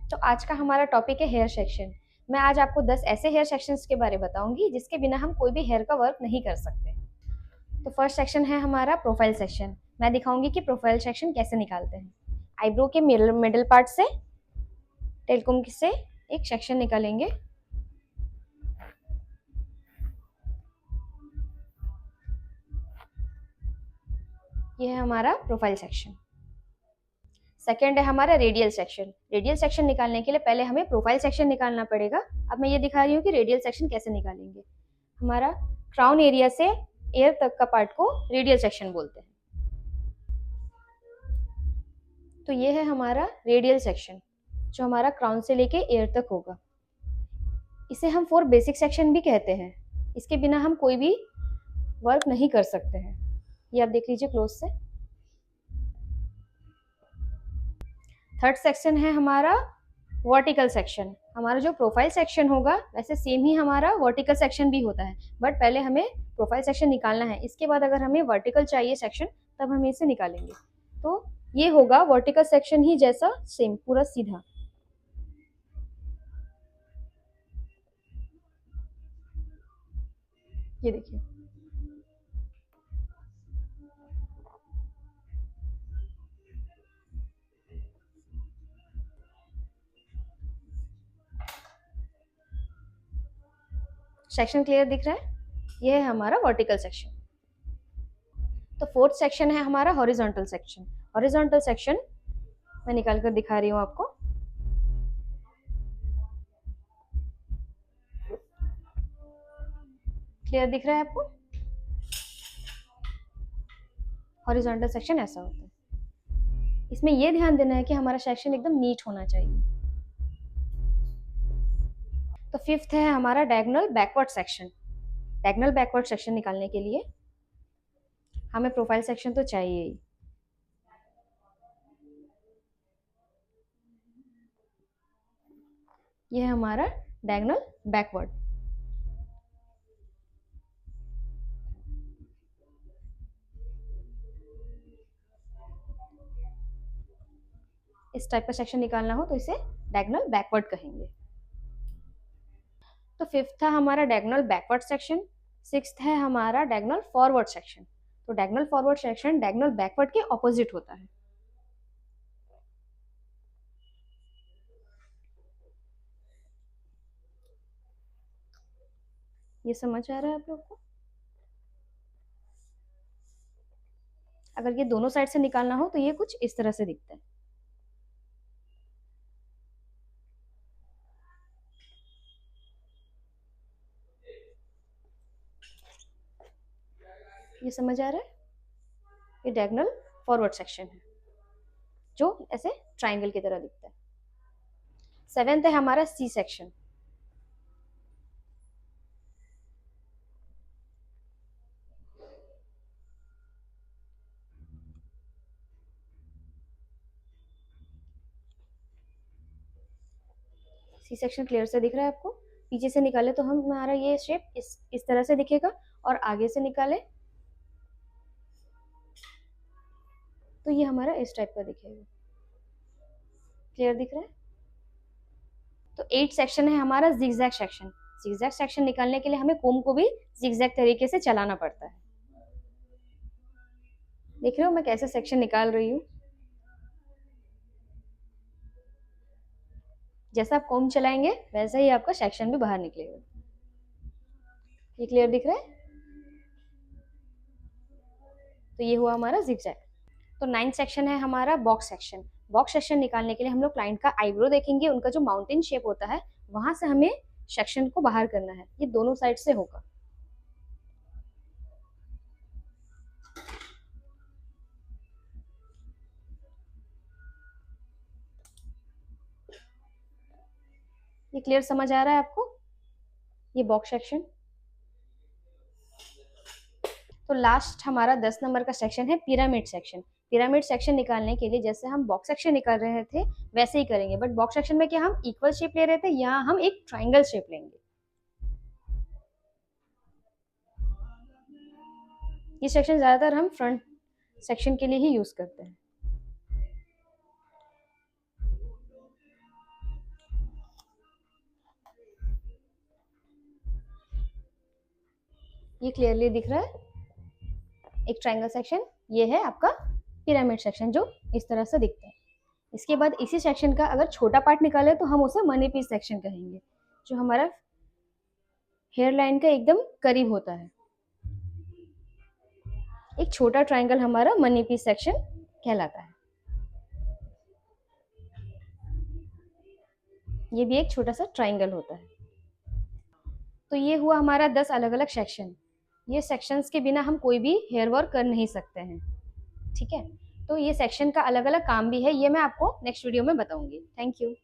तो आज का हमारा टॉपिक है हेयर सेक्शन। मैं आज आपको 10 ऐसे हेयर सेक्शंस के बारे में बताऊंगी जिसके बिना हम कोई भी हेयर का वर्क नहीं कर सकते। तो फर्स्ट सेक्शन है हमारा प्रोफाइल सेक्शन। मैं दिखाऊंगी कि प्रोफाइल सेक्शन कैसे निकालते हैं। आईब्रो के मिडल पार्ट से टेलकोम से एक सेक्शन निकालेंगे। ये है हमारा प्रोफाइल सेक्शन। सेकेंड है हमारा रेडियल सेक्शन। रेडियल सेक्शन निकालने के लिए पहले हमें प्रोफाइल सेक्शन निकालना पड़ेगा। अब मैं ये दिखा रही हूँ कि रेडियल सेक्शन कैसे निकालेंगे। हमारा क्राउन एरिया से एयर तक का पार्ट को रेडियल सेक्शन बोलते हैं। तो ये है हमारा रेडियल सेक्शन जो हमारा क्राउन से लेके एयर तक होगा। इसे हम फोर बेसिक सेक्शन भी कहते हैं। इसके बिना हम कोई भी वर्क नहीं कर सकते हैं। ये आप देख लीजिए क्लोज से। थर्ड सेक्शन है हमारा वर्टिकल सेक्शन। हमारा जो प्रोफाइल सेक्शन होगा वैसे सेम ही हमारा वर्टिकल सेक्शन भी होता है, बट पहले हमें प्रोफाइल सेक्शन निकालना है। इसके बाद अगर हमें वर्टिकल चाहिए सेक्शन तब हम इसे निकालेंगे। तो ये होगा वर्टिकल सेक्शन ही जैसा सेम पूरा सीधा। ये देखिए सेक्शन क्लियर दिख रहा है। ये है हमारा वर्टिकल सेक्शन। तो फोर्थ सेक्शन है हमारा हॉरिजॉन्टल सेक्शन। हॉरिजॉन्टल सेक्शन मैं निकाल कर दिखा रही हूँ आपको। क्लियर दिख रहा है आपको। हॉरिजॉन्टल सेक्शन ऐसा होता है। इसमें यह ध्यान देना है कि हमारा सेक्शन एकदम नीट होना चाहिए। तो फिफ्थ है हमारा diagonal backward section. Diagonal backward section निकालने के लिए हमें प्रोफाइल सेक्शन तो चाहिए ही। ये है हमारा डायगोनल बैकवर्ड। इस टाइप का सेक्शन निकालना हो तो इसे डायगोनल बैकवर्ड कहेंगे। तो फिफ्थ था हमारा डायगोनल बैकवर्ड सेक्शन। सिक्स्थ है हमारा डायगोनल फॉरवर्ड सेक्शन। तो diagonal forward section diagonal backward के ऑपोजिट होता है। ये समझ आ रहा है आप लोग को। अगर ये दोनों साइड से निकालना हो तो ये कुछ इस तरह से दिखता है। ये समझ आ रहा है। ये डायगोनल फॉरवर्ड सेक्शन है जो ऐसे ट्राइंगल की तरह दिखता है। सेवेंथ है हमारा C section. C section clear से दिख रहा है आपको। पीछे से निकाले तो हम हमारा ये शेप इस तरह से दिखेगा, और आगे से निकाले तो ये हमारा इस टाइप का दिखेगा। क्लियर दिख रहा है। तो 8 सेक्शन है हमारा जिगजैग सेक्शन। जिगजैग सेक्शन निकालने के लिए हमें कोम को भी जिगजैग तरीके से चलाना पड़ता है। देख रहे हो मैं कैसे सेक्शन निकाल रही हूँ। जैसा आप कोम चलाएंगे वैसा ही आपका सेक्शन भी बाहर निकलेगा। ये क्लियर दिख रहा है। तो ये हुआ हमारा जिगजैग। तो 9th सेक्शन है हमारा बॉक्स सेक्शन। बॉक्स सेक्शन निकालने के लिए हम लोग क्लाइंट का आईब्रो देखेंगे, उनका जो माउंटेन शेप होता है वहां से हमें सेक्शन को बाहर करना है। ये दोनों साइड से होगा। ये क्लियर समझ आ रहा है आपको। ये बॉक्स सेक्शन। तो लास्ट हमारा 10 नंबर का सेक्शन है पिरामिड सेक्शन। पिरामिड सेक्शन निकालने के लिए जैसे हम बॉक्स सेक्शन निकाल रहे थे वैसे ही करेंगे, बट बॉक्स सेक्शन में क्या हम इक्वल शेप ले रहे थे, यहाँ हम एक ट्राइंगल शेप लेंगे। ये सेक्शन ज्यादातर हम फ्रंट सेक्शन के लिए ही यूज करते हैं। ये क्लियरली दिख रहा है एक ट्रायंगल सेक्शन। ये है आपका पिरामिड सेक्शन जो इस तरह से दिखता है। इसके बाद इसी सेक्शन का अगर छोटा पार्ट निकाले तो हम उसे मनी पीस सेक्शन कहेंगे, जो हमारा हेयर लाइन का एकदम करीब होता है। एक छोटा ट्रायंगल हमारा मनी पीस सेक्शन कहलाता है। ये भी एक छोटा सा ट्रायंगल होता है। तो ये हुआ हमारा 10 अलग अलग सेक्शन। ये सेक्शंस के बिना हम कोई भी हेयर वर्क कर नहीं सकते हैं, ठीक है। तो ये सेक्शन का अलग अलग काम भी है, ये मैं आपको नेक्स्ट वीडियो में बताऊंगी। Thank you.